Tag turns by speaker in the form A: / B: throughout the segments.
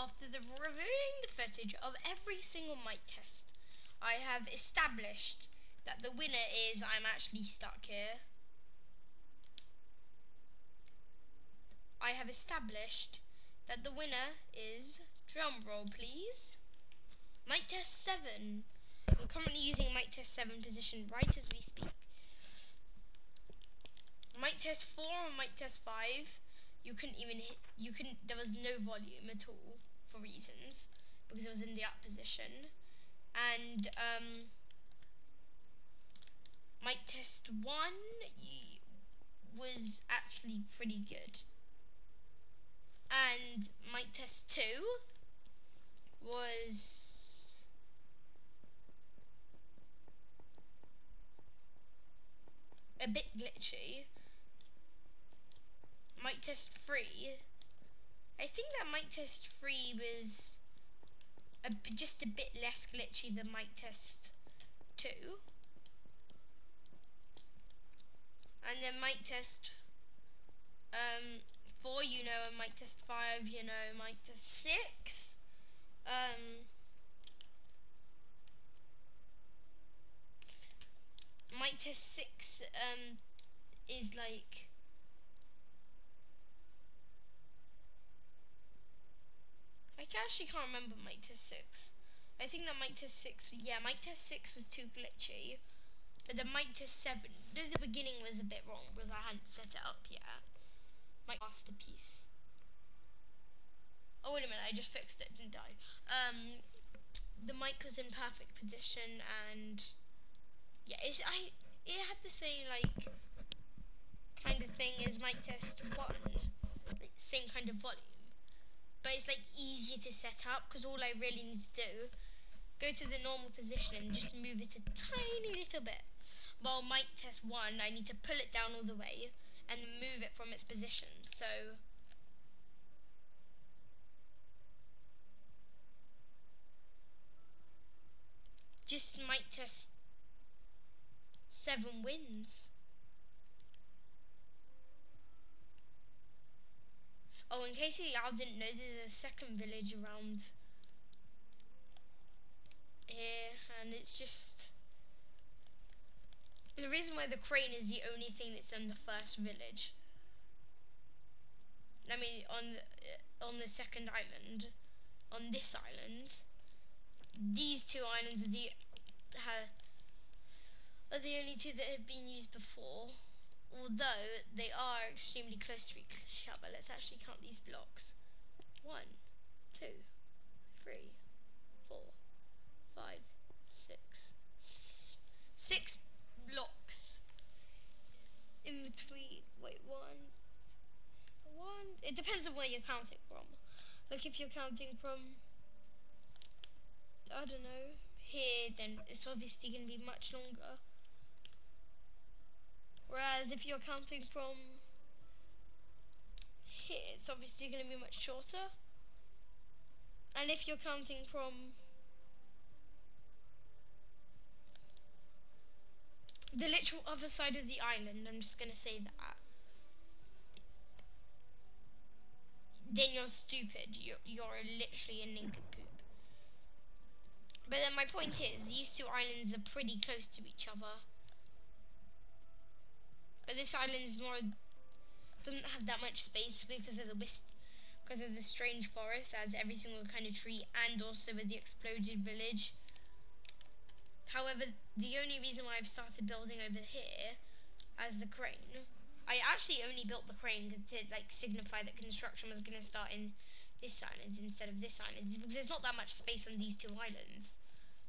A: After reviewing the footage of every single mic test, I have established that the winner is, I'm actually stuck here. I have established that the winner is, drum roll please, mic test 7. I'm currently using mic test 7 position right as we speak. Mic test 4 and mic test 5, you couldn't even hit, there was no volume at all for reasons, because it was in the up position. And mic test 1 was actually pretty good. And mic test 2 was a bit glitchy. Mic test 3, I think that mic test 3 was just a bit less glitchy than mic test 2. And then mic test 4, you know, and mic test 5, you know, mic test 6. Mic test 6 is like, I actually can't remember mic test 6. I think that mic test 6, yeah, mic test 6 was too glitchy. But the mic test 7, the beginning was a bit wrong because I hadn't set it up yet. My masterpiece. Oh wait a minute, I just fixed it, didn't I? The mic was in perfect position, and yeah, it had the same like kind of thing as mic test 1, like same kind of volume. But it's like easier to set up because all I really need to do, go to the normal position and just move it a tiny little bit. While mic test 1, I need to pull it down all the way and move it from its position. So just mic test 7 wins. Oh, in case y'all didn't know, there's a second village around here, and it's just the reason why the crane is the only thing that's in the first village. I mean, on the second island, on this island, these two islands are the only two that have been used before. Although they are extremely close to each other. Let's actually count these blocks. 1, 2, 3, 4, 5, 6. 6 blocks in between. Wait, one. It depends on where you're counting from. Like if you're counting from, I don't know, here, then it's obviously going to be much longer. Whereas if you're counting from here, it's obviously going to be much shorter. And if you're counting from the literal other side of the island, I'm just going to say that, then you're stupid. You're literally a nincompoop. But then my point is, these two islands are pretty close to each other. But this island is doesn't have that much space because of the strange forest that has every single kind of tree, and also with the exploded village. However, the only reason why I've started building over here as the crane, I actually only built the crane to like signify that construction was going to start in this island instead of this island, because there's not that much space on these two islands.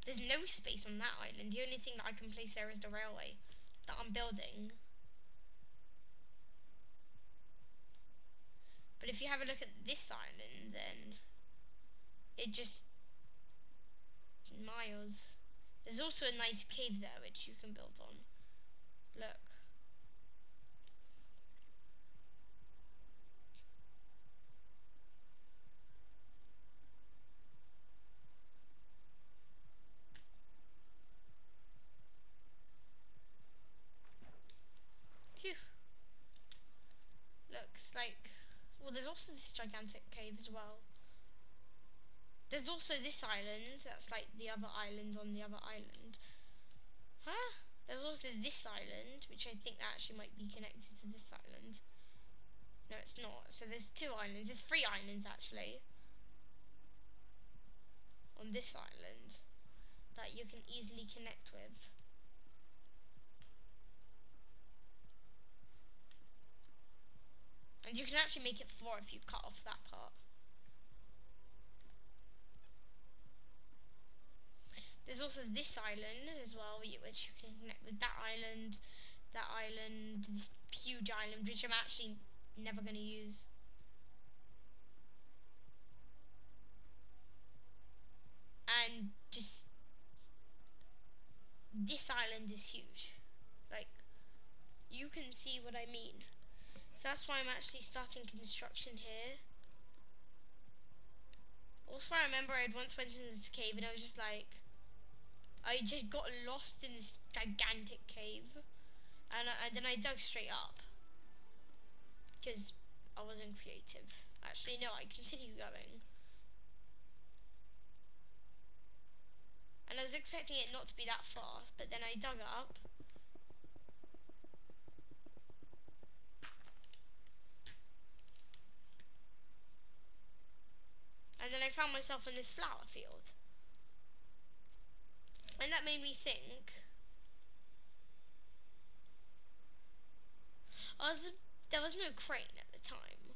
A: There's no space on that island. The only thing that I can place there is the railway that I'm building. But if you have a look at this island, then it just miles. There's also a nice cave there which you can build on. Look. Phew. Looks like, well, there's also this gigantic cave as well. There's also this island, that's like the other island on the other island. Huh? There's also this island, which I think actually might be connected to this island. No, it's not. So there's 2 islands. There's 3 islands, actually, on this island that you can easily connect with. And you can actually make it 4 if you cut off that part. There's also this island as well, which you can connect with that island, this huge island, which I'm actually never going to use. And just, this island is huge. Like, you can see what I mean. So that's why I'm actually starting construction here. Also, I remember I once went into this cave and I was just like, I just got lost in this gigantic cave, and then I dug straight up because I wasn't creative. Actually, no, I continued going, and I was expecting it not to be that far, but then I dug up. And then I found myself in this flower field, and that made me think. There was no crane at the time,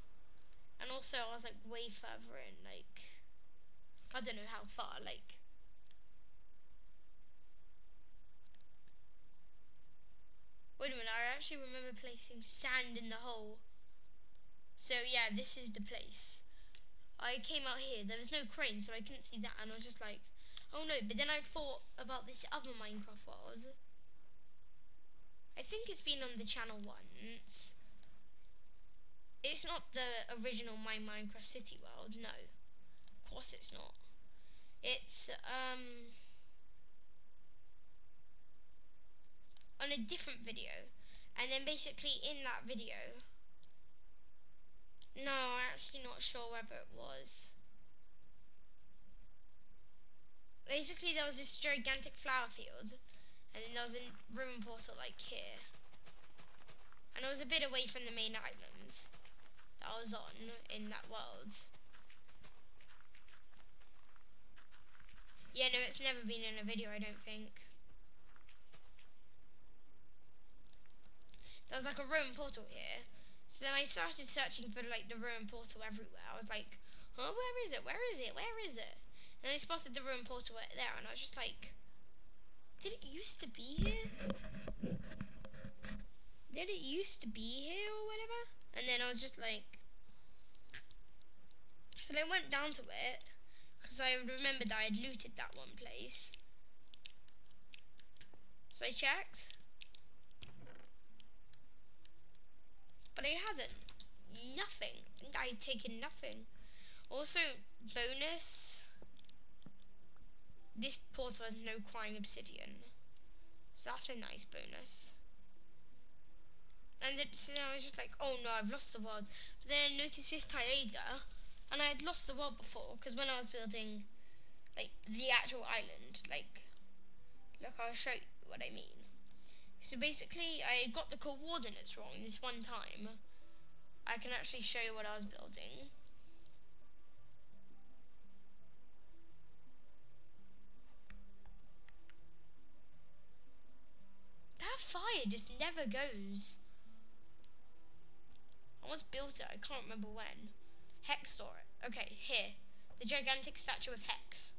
A: and also I was like way further in, like, I don't know how far, like, wait a minute, I actually remember placing sand in the hole. So yeah, this is the place. I came out here, there was no crane, so I couldn't see that, and I was just like, oh no. But then I thought about this other Minecraft world. I think it's been on the channel once. It's not the original Minecraft City world, no. Of course it's not. It's, on a different video. And then basically in that video, no, I'm actually not sure whether it was. Basically there was this gigantic flower field, and then there was a ruin portal like here. And I was a bit away from the main island that I was on in that world. Yeah, no, it's never been in a video, I don't think. There was like a ruin portal here. So then I started searching for like the ruin portal everywhere. I was like, oh, where is it? Where is it? Where is it? And I spotted the ruin portal there, and I was just like, did it used to be here? Did it used to be here or whatever? And then I was just like, so I went down to it, because I remembered that I had looted that one place. So I checked, but I hadn't. Nothing. I had taken nothing. Also, bonus, this portal has no crying obsidian, so that's a nice bonus. And so I was just like, oh no, I've lost the world. But then I noticed this taiga, and I had lost the world before, because when I was building like the actual island, like, look, I'll show you what I mean. So basically I got the coordinates wrong this one time. I can actually show you what I was building. That fire just never goes. I once built it, I can't remember when. Hex saw it. Okay, here. The gigantic statue of Hex.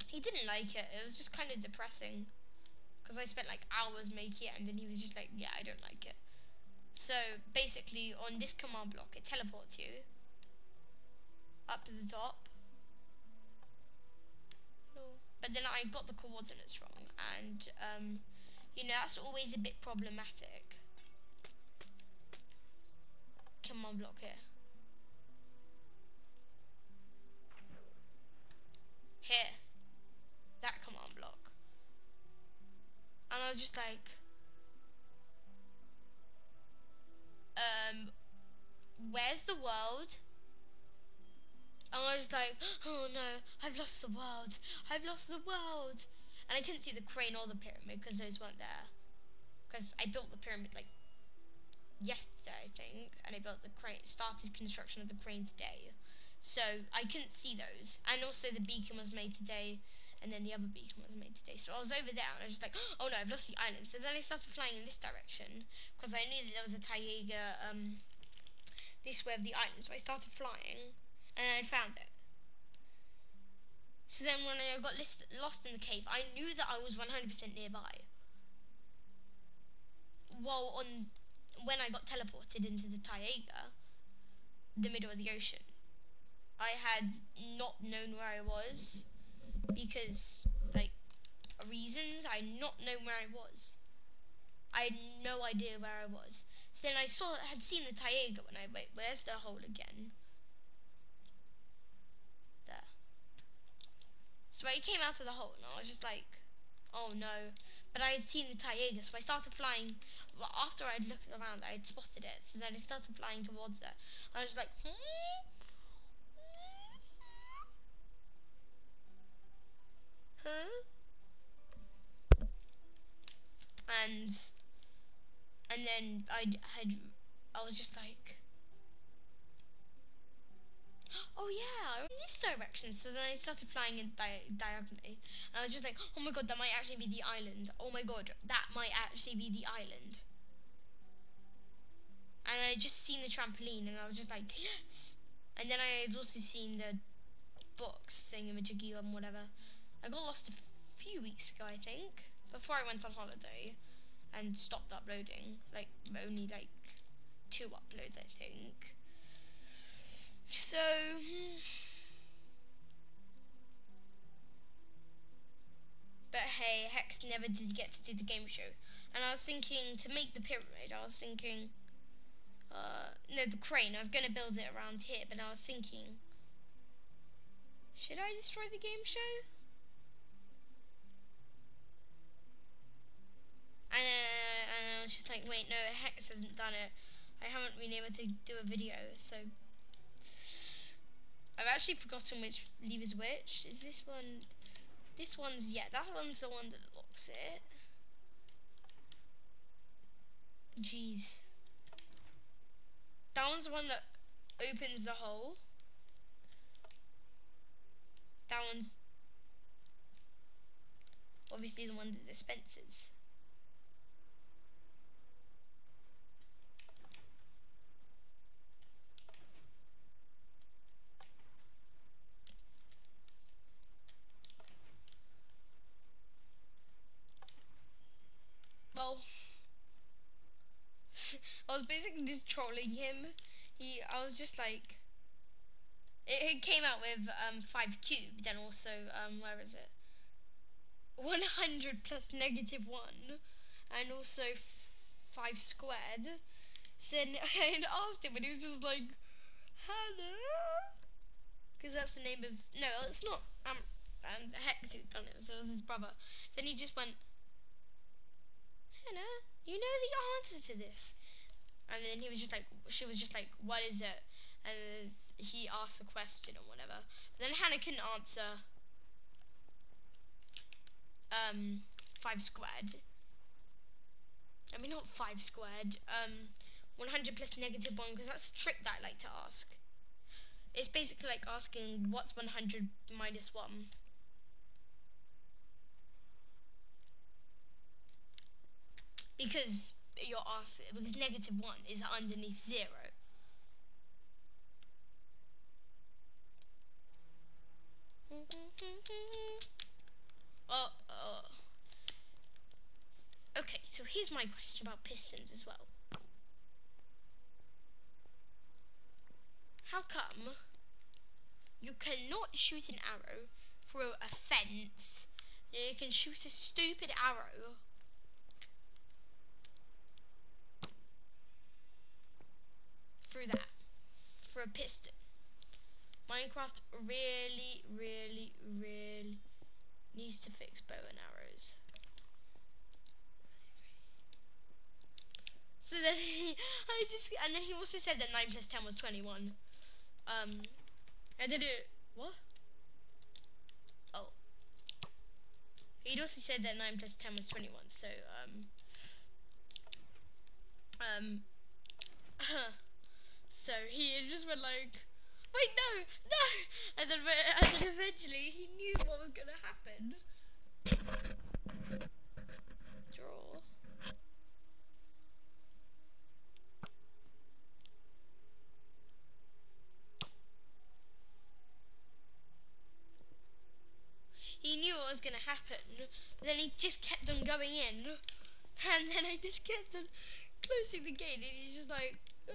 A: He didn't like it. It was just kind of depressing, because I spent like hours making it, and then he was just like, yeah, I don't like it. So basically on this command block, it teleports you up to the top. But then I got the coordinates wrong, and you know, that's always a bit problematic. Command block here. Here. That command block. And I was just like, where's the world? And I was like, oh no, I've lost the world. I've lost the world. And I couldn't see the crane or the pyramid because those weren't there. Because I built the pyramid like yesterday, I think, and I built the crane, started construction of the crane today. So I couldn't see those. And also the beacon was made today, and then the other beacon was made today. So I was over there, and I was just like, oh no, I've lost the island. So then I started flying in this direction, because I knew that there was a Taiga this way of the island. So I started flying, and I found it. So then when I got lost in the cave, I knew that I was 100% nearby. Well, when I got teleported into the Taiga, the middle of the ocean, I had not known where I was because, like, reasons. I had not known where I was. I had no idea where I was. So then I had seen the Taiga when wait, where's the hole again? There. So I came out of the hole and I was just like, oh no. But I had seen the Taiga, so I started flying. Well, after I had looked around, I had spotted it. So then I started flying towards it. I was like, huh? And then I was just like, oh yeah, I'm in this direction. So then I started flying in diagonally. And I was just like, oh my god, that might actually be the island. Oh my god, that might actually be the island. And I had just seen the trampoline, and I was just like, yes. And then I had also seen the box thingamajiggy and whatever. I got lost a few weeks ago, I think, before I went on holiday and stopped uploading. Like, only like 2 uploads, I think. So, but hey, Hex never did get to do the game show. And I was thinking to make the pyramid, I was thinking, no, the crane, I was going to build it around here, but I was thinking, should I destroy the game show? And I was just like, wait, no, Hex hasn't done it. I haven't been able to do a video, so I've actually forgotten which lever's which. Is this one? This one's, yeah, that one's the one that locks it. Jeez. That one's the one that opens the hole. That one's obviously the one that dispenses. Well, I was basically just trolling him. I was just like, it came out with 5 cubed and also, where is it? 100 plus -1 and also 5 squared. So then I had asked him and he was just like, hello? Because that's the name of, no, it's not, and Hex who'd done it, so it was his brother. Then he just went, Hannah, you know the answer to this. And then he was just like, she was just like, what is it? And he asked a question or whatever. But then Hannah couldn't answer 5 squared. I mean, not 5 squared. 100 plus -1, because that's a trick that I like to ask. It's basically like asking what's 100 minus 1. Because you're asking, because -1 is underneath 0. Okay, so here's my question about pistons as well. How come you cannot shoot an arrow through a fence? You can shoot a stupid arrow through that, for a piston. Minecraft really, really, really needs to fix bow and arrows. So then and then he also said that 9 plus 10 was 21. I did it What? Oh. He'd also said that 9 plus 10 was 21, so, so he just went like, wait, no, no! And then eventually he knew what was gonna happen. Draw. He knew what was going to happen, but then he just kept on going in, and then I just kept on closing the gate, and he's just like, ah,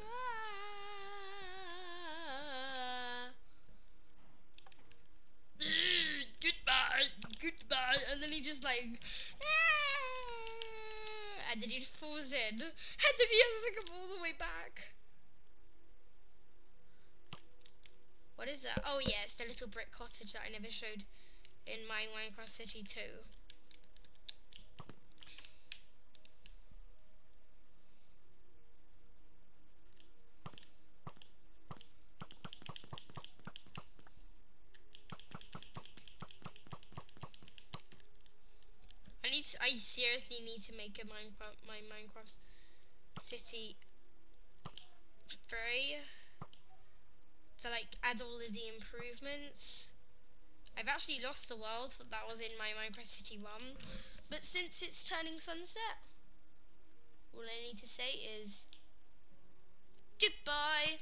A: goodbye, goodbye, and then he just like, ah, and then he just falls in, and then he has to come all the way back. What is that? Oh yeah, it's the little brick cottage that I never showed in my Minecraft City 2. I seriously need to make a my Minecraft City 3 to like add all of the improvements. I've actually lost the world, but that was in my Minecraft City 1. But since it's turning sunset, all I need to say is goodbye.